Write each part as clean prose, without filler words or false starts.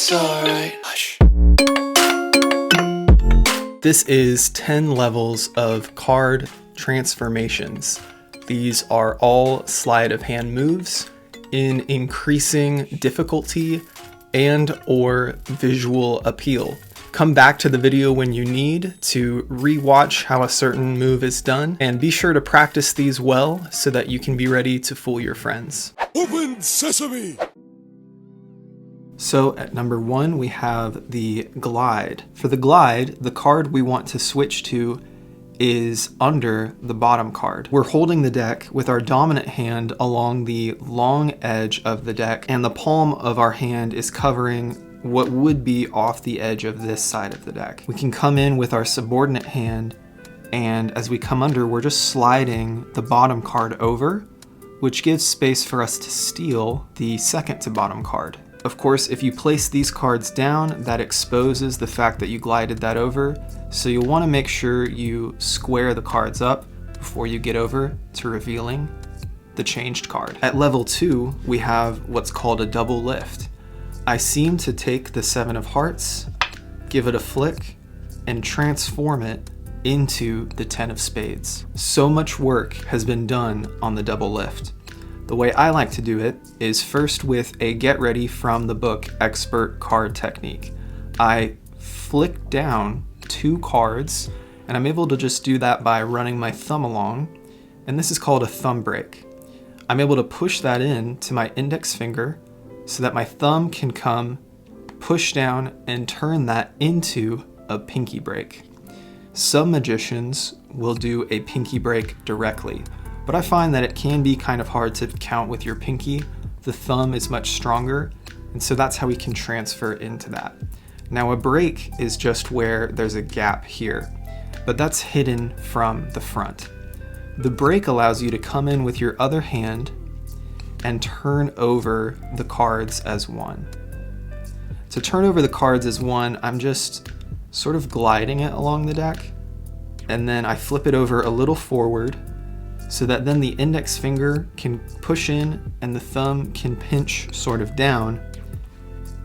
It's alright. Hush. This is 10 levels of card transformations. These are all sleight of hand moves in increasing difficulty and or visual appeal. Come back to the video when you need to re-watch how a certain move is done, and be sure to practice these well so that you can be ready to fool your friends. Open sesame! So at number 1 we have the glide. For the glide, the card we want to switch to is under the bottom card. We're holding the deck with our dominant hand along the long edge of the deck, and the palm of our hand is covering what would be off the edge of this side of the deck. We can come in with our subordinate hand, and as we come under, we're just sliding the bottom card over, which gives space for us to steal the second to bottom card. Of course, if you place these cards down, that exposes the fact that you glided that over, so you'll want to make sure you square the cards up before you get over to revealing the changed card. At level 2, we have what's called a double lift. I seem to take the 7 of hearts, give it a flick, and transform it into the 10 of spades. So much work has been done on the double lift. The way I like to do it is first with a get ready from the book expert card technique. I flick down 2 cards, and I'm able to just do that by running my thumb along, and this is called a thumb break. I'm able to push that in to my index finger so that my thumb can come, push down, and turn that into a pinky break. Some magicians will do a pinky break directly, but I find that it can be kind of hard to count with your pinky. The thumb is much stronger, and so that's how we can transfer into that. Now a break is just where there's a gap here, but that's hidden from the front. The break allows you to come in with your other hand and turn over the cards as 1. To turn over the cards as 1, I'm just sort of gliding it along the deck, and then I flip it over a little forward so that then the index finger can push in and the thumb can pinch sort of down,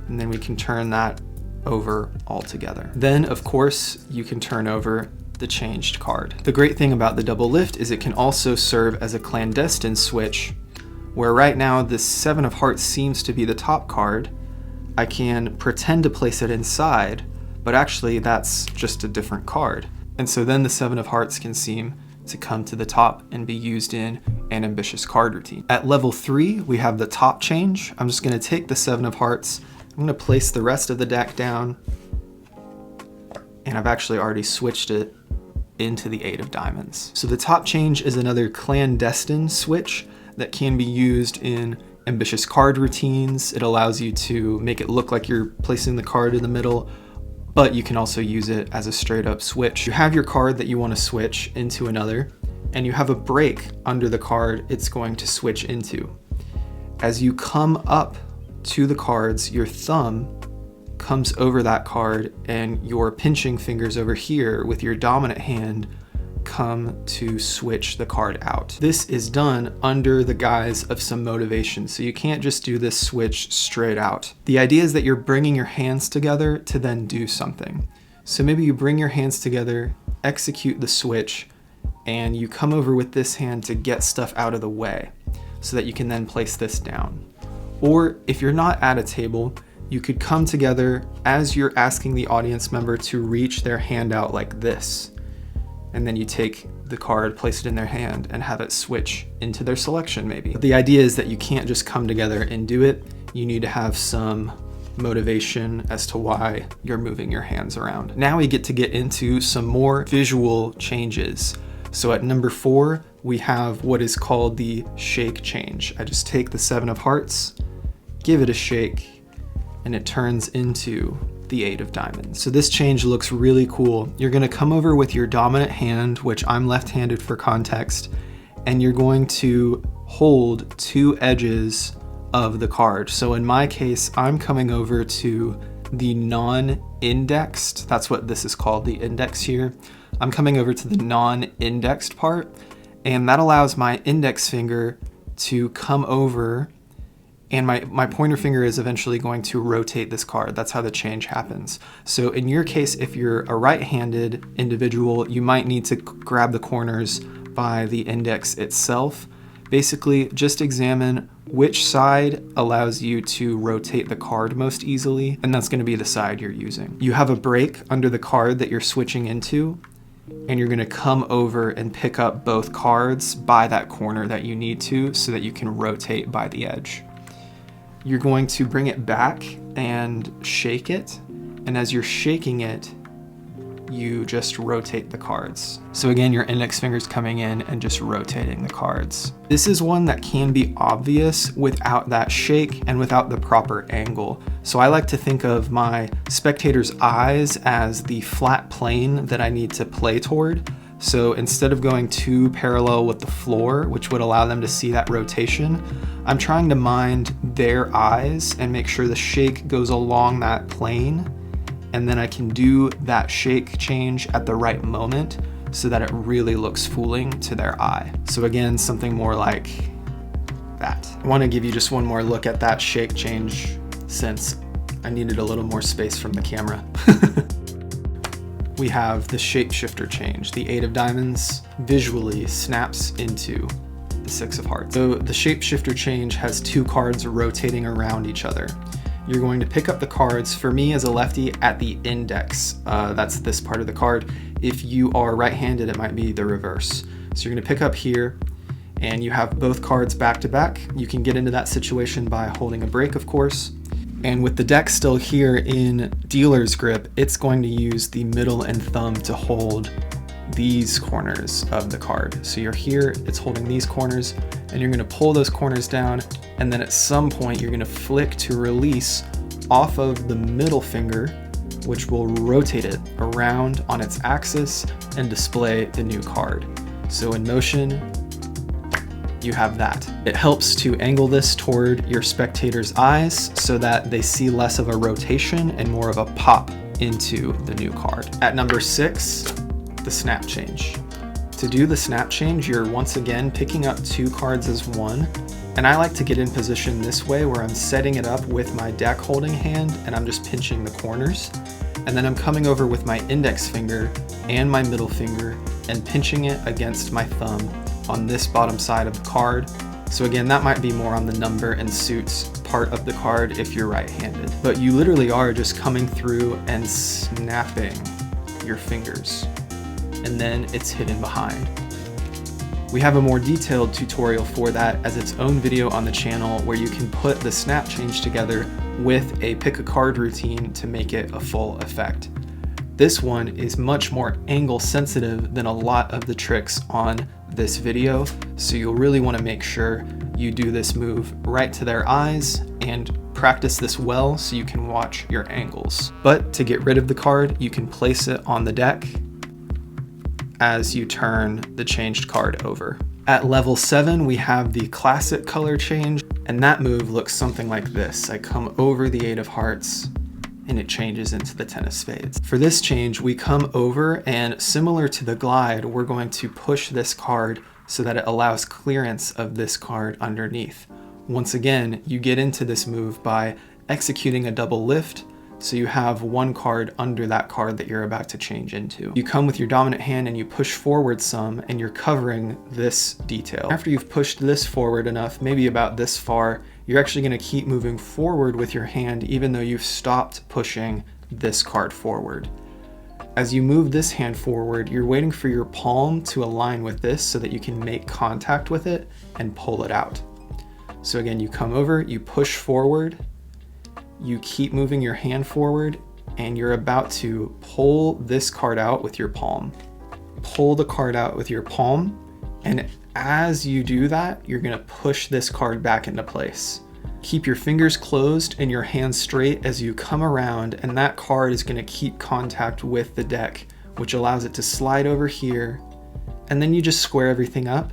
and then we can turn that over all together. Then, of course, you can turn over the changed card. The great thing about the double lift is it can also serve as a clandestine switch, where right now the 7 of hearts seems to be the top card. I can pretend to place it inside, but actually that's just a different card. And so then the 7 of hearts can seem to come to the top and be used in an ambitious card routine. At level 3, we have the top change. I'm just going to take the 7 of hearts, I'm going to place the rest of the deck down, and I've actually already switched it into the 8 of diamonds. So the top change is another clandestine switch that can be used in ambitious card routines. It allows you to make it look like you're placing the card in the middle, but you can also use it as a straight up switch. You have your card that you want to switch into another, and you have a break under the card it's going to switch into. As you come up to the cards, your thumb comes over that card, and your pinching fingers over here with your dominant hand come to switch the card out. This is done under the guise of some motivation, so you can't just do this switch straight out. The idea is that you're bringing your hands together to then do something. So maybe you bring your hands together, execute the switch, and you come over with this hand to get stuff out of the way so that you can then place this down. Or if you're not at a table, you could come together as you're asking the audience member to reach their hand out like this. And then you take the card, place it in their hand, and have it switch into their selection maybe. But the idea is that you can't just come together and do it. You need to have some motivation as to why you're moving your hands around. Now we get into some more visual changes. So at number 4, we have what is called the shake change. I just take the 7 of hearts, give it a shake, and it turns into the 8 of diamonds. So this change looks really cool. You're going to come over with your dominant hand, which I'm left-handed for context, and you're going to hold 2 edges of the card. So in my case, I'm coming over to the non-indexed, that's what this is called, the index here. I'm coming over to the non-indexed part, and that allows my index finger to come over And my pointer finger is eventually going to rotate this card. That's how the change happens. So in your case, if you're a right-handed individual, you might need to grab the corners by the index itself. Basically, just examine which side allows you to rotate the card most easily, and that's going to be the side you're using. You have a break under the card that you're switching into, and you're going to come over and pick up both cards by that corner that you need to so that you can rotate by the edge. You're going to bring it back and shake it, and as you're shaking it, you just rotate the cards. So again, your index finger's coming in and just rotating the cards. This is one that can be obvious without that shake and without the proper angle. So I like to think of my spectator's eyes as the flat plane that I need to play toward. So instead of going too parallel with the floor, which would allow them to see that rotation, I'm trying to mind their eyes and make sure the shake goes along that plane, and then I can do that shake change at the right moment so that it really looks fooling to their eye. So again, something more like that. I want to give you just one more look at that shake change since I needed a little more space from the camera. We have the Shapeshifter Change. The 8 of diamonds visually snaps into the 6 of hearts. So the Shapeshifter Change has 2 cards rotating around each other. You're going to pick up the cards, for me as a lefty, at the index. That's this part of the card. If you are right-handed, it might be the reverse. So you're going to pick up here, and you have both cards back to back. You can get into that situation by holding a break, of course. And with the deck still here in dealer's grip, it's going to use the middle and thumb to hold these corners of the card. So you're here, it's holding these corners, and you're going to pull those corners down, and then at some point you're going to flick to release off of the middle finger, which will rotate it around on its axis and display the new card. So in motion, you have that. It helps to angle this toward your spectator's eyes so that they see less of a rotation and more of a pop into the new card. At number 6, the snap change. To do the snap change, you're once again picking up 2 cards as one, and I like to get in position this way where I'm setting it up with my deck holding hand and I'm just pinching the corners, and then I'm coming over with my index finger and my middle finger and pinching it against my thumb on this bottom side of the card. So again, that might be more on the number and suits part of the card if you're right-handed. But you literally are just coming through and snapping your fingers, and then it's hidden behind. We have a more detailed tutorial for that as its own video on the channel where you can put the snap change together with a pick a card routine to make it a full effect. This one is much more angle sensitive than a lot of the tricks on this video, so you'll really want to make sure you do this move right to their eyes and practice this well so you can watch your angles. But to get rid of the card, you can place it on the deck as you turn the changed card over. At level 7, we have the classic color change, and that move looks something like this. I come over the 8 of hearts, and it changes into the 10 of spades. For this change, we come over, and similar to the glide, we're going to push this card so that it allows clearance of this card underneath. Once again, you get into this move by executing a double lift, so you have one card under that card that you're about to change into. You come with your dominant hand and you push forward some, and you're covering this detail. After you've pushed this forward enough, maybe about this far, you're actually going to keep moving forward with your hand even though you've stopped pushing this card forward. As you move this hand forward, you're waiting for your palm to align with this so that you can make contact with it and pull it out. So again, you come over, you push forward, you keep moving your hand forward, and you're about to pull this card out with your palm. Pull the card out with your palm, and as you do that, you're going to push this card back into place. Keep your fingers closed and your hands straight as you come around, and that card is going to keep contact with the deck, which allows it to slide over here, and then you just square everything up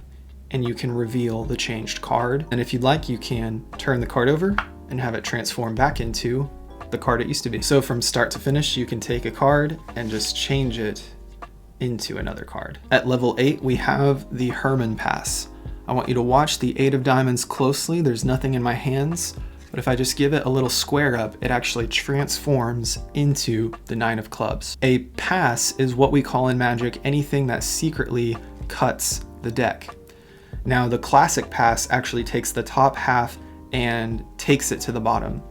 and you can reveal the changed card. And if you'd like, you can turn the card over and have it transform back into the card it used to be. So from start to finish, you can take a card and just change it into another card. At level 8, we have the Hermann Pass. I want you to watch the 8 of diamonds closely. There's nothing in my hands, but if I just give it a little square up, it actually transforms into the 9 of clubs. A pass is what we call in Magic anything that secretly cuts the deck. Now the classic pass actually takes the top half and takes it to the bottom.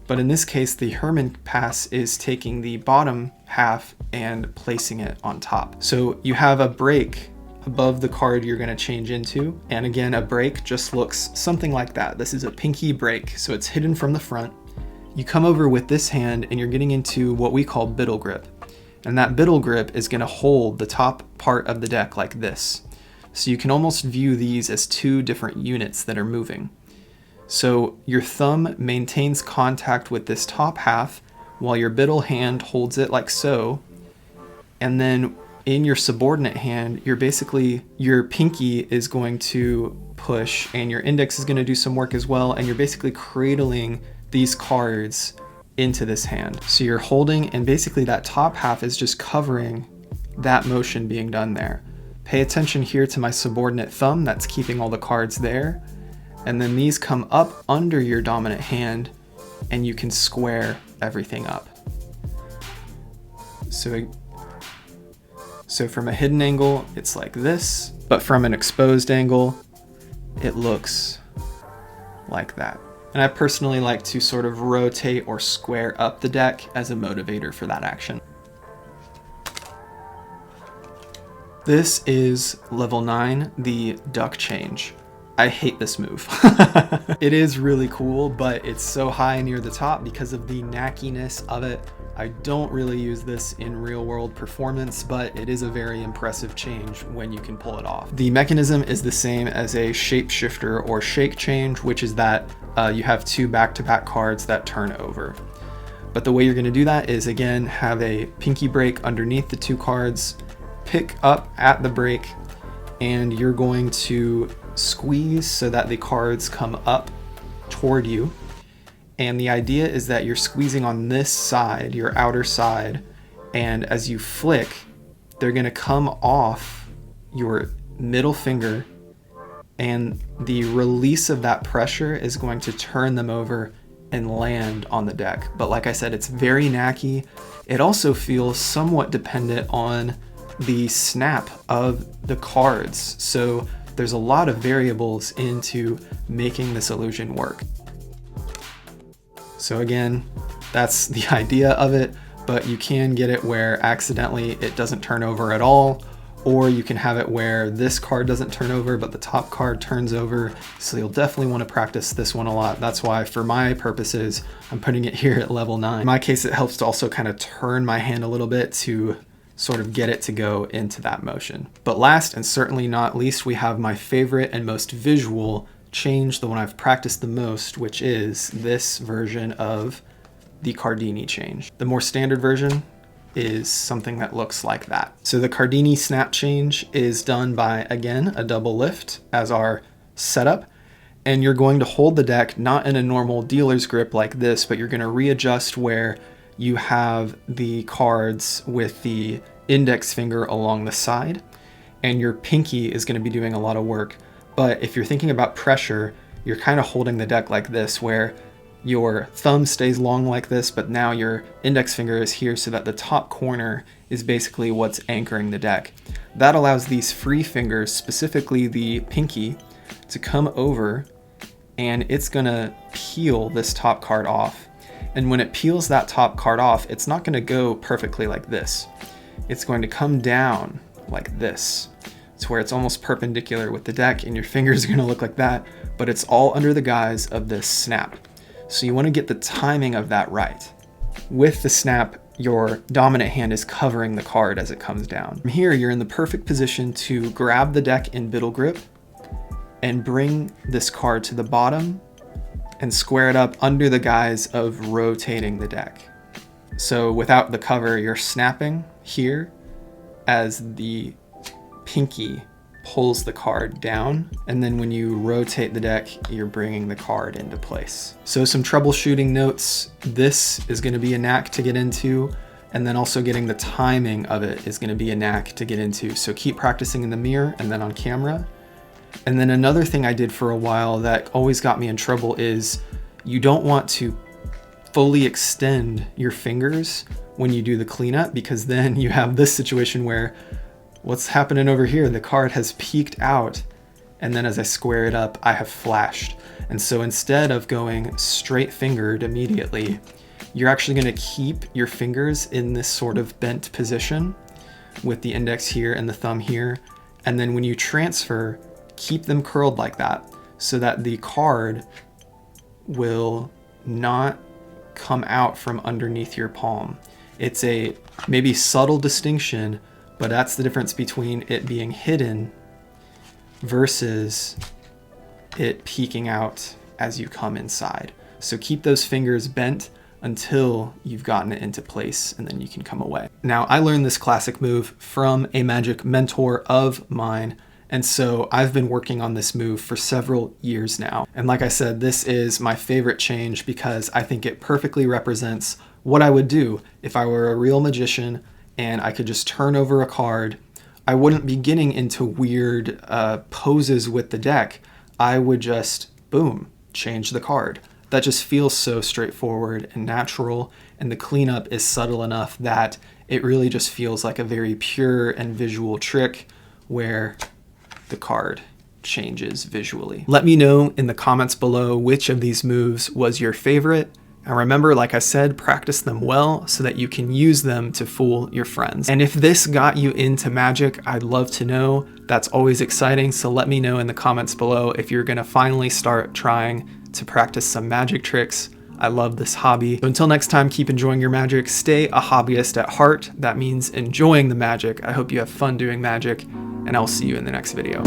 But in this case, the Hermann Pass is taking the bottom half and placing it on top. So you have a break above the card you're going to change into. And again, a break just looks something like that. This is a pinky break, so it's hidden from the front. You come over with this hand and you're getting into what we call biddle grip. And that biddle grip is going to hold the top part of the deck like this. So you can almost view these as 2 different units that are moving. So your thumb maintains contact with this top half while your biddle hand holds it like so. And then in your subordinate hand, your pinky is going to push and your index is going to do some work as well. And you're basically cradling these cards into this hand. So you're holding, and basically that top half is just covering that motion being done there. Pay attention here to my subordinate thumb, that's keeping all the cards there. And then these come up under your dominant hand and you can square everything up. So from a hidden angle, it's like this, but from an exposed angle, it looks like that. And I personally like to sort of rotate or square up the deck as a motivator for that action. This is level 9, the duck change. I hate this move. It is really cool, but it's so high near the top because of the knackiness of it. I don't really use this in real world performance, but it is a very impressive change when you can pull it off. The mechanism is the same as a shapeshifter or shake change, which is that you have 2 back-to-back cards that turn over. But the way you're gonna do that is, again, have a pinky break underneath the 2 cards, pick up at the break, and you're going to squeeze so that the cards come up toward you. And the idea is that you're squeezing on this side, your outer side, and as you flick, they're gonna come off your middle finger, and the release of that pressure is going to turn them over and land on the deck. But like I said, it's very knacky. It also feels somewhat dependent on the snap of the cards. So there's a lot of variables into making this illusion work. So again, that's the idea of it, but you can get it where accidentally it doesn't turn over at all, or you can have it where this card doesn't turn over, but the top card turns over. So you'll definitely want to practice this one a lot. That's why for my purposes, I'm putting it here at level 9. In my case, it helps to also kind of turn my hand a little bit to sort of get it to go into that motion. But last and certainly not least, we have my favorite and most visual change, the one I've practiced the most, which is this version of the Cardini change. The more standard version is something that looks like that. So the Cardini snap change is done by, again, a double lift as our setup, and you're going to hold the deck not in a normal dealer's grip like this, but you're going to readjust where you have the cards with the index finger along the side, and your pinky is going to be doing a lot of work. But if you're thinking about pressure, you're kind of holding the deck like this, where your thumb stays long like this, but now your index finger is here so that the top corner is basically what's anchoring the deck. That allows these free fingers, specifically the pinky, to come over, and it's gonna peel this top card off. And when it peels that top card off, it's not gonna go perfectly like this. It's going to come down like this. It's where it's almost perpendicular with the deck, and your fingers are gonna look like that, but it's all under the guise of this snap. So you wanna get the timing of that right. With the snap, your dominant hand is covering the card as it comes down. From here, you're in the perfect position to grab the deck in biddle grip and bring this card to the bottom and square it up under the guise of rotating the deck. So without the cover, you're snapping here as the pinky pulls the card down, and then when you rotate the deck, you're bringing the card into place. So some troubleshooting notes. This is going to be a knack to get into, and then also getting the timing of it is going to be a knack to get into. So keep practicing in the mirror and then on camera. And then another thing I did for a while that always got me in trouble is you don't want to fully extend your fingers when you do the cleanup, because then you have this situation where what's happening over here, the card has peeked out, and then as I square it up, I have flashed. And so instead of going straight fingered immediately, you're actually going to keep your fingers in this sort of bent position with the index here and the thumb here. And then when you transfer, keep them curled like that so that the card will not come out from underneath your palm. It's a maybe subtle distinction, but that's the difference between it being hidden versus it peeking out as you come inside. So keep those fingers bent until you've gotten it into place, and then you can come away. Now, I learned this classic move from a magic mentor of mine, and so I've been working on this move for several years now. And like I said, this is my favorite change because I think it perfectly represents what I would do if I were a real magician and I could just turn over a card. I wouldn't be getting into weird poses with the deck. I would just, boom, change the card. That just feels so straightforward and natural, and the cleanup is subtle enough that it really just feels like a very pure and visual trick where the card changes visually. Let me know in the comments below which of these moves was your favorite. And remember, like I said, practice them well so that you can use them to fool your friends. And if this got you into magic, I'd love to know. That's always exciting, so let me know in the comments below if you're gonna finally start trying to practice some magic tricks. I love this hobby. So until next time, keep enjoying your magic. Stay a hobbyist at heart. That means enjoying the magic. I hope you have fun doing magic, and I'll see you in the next video.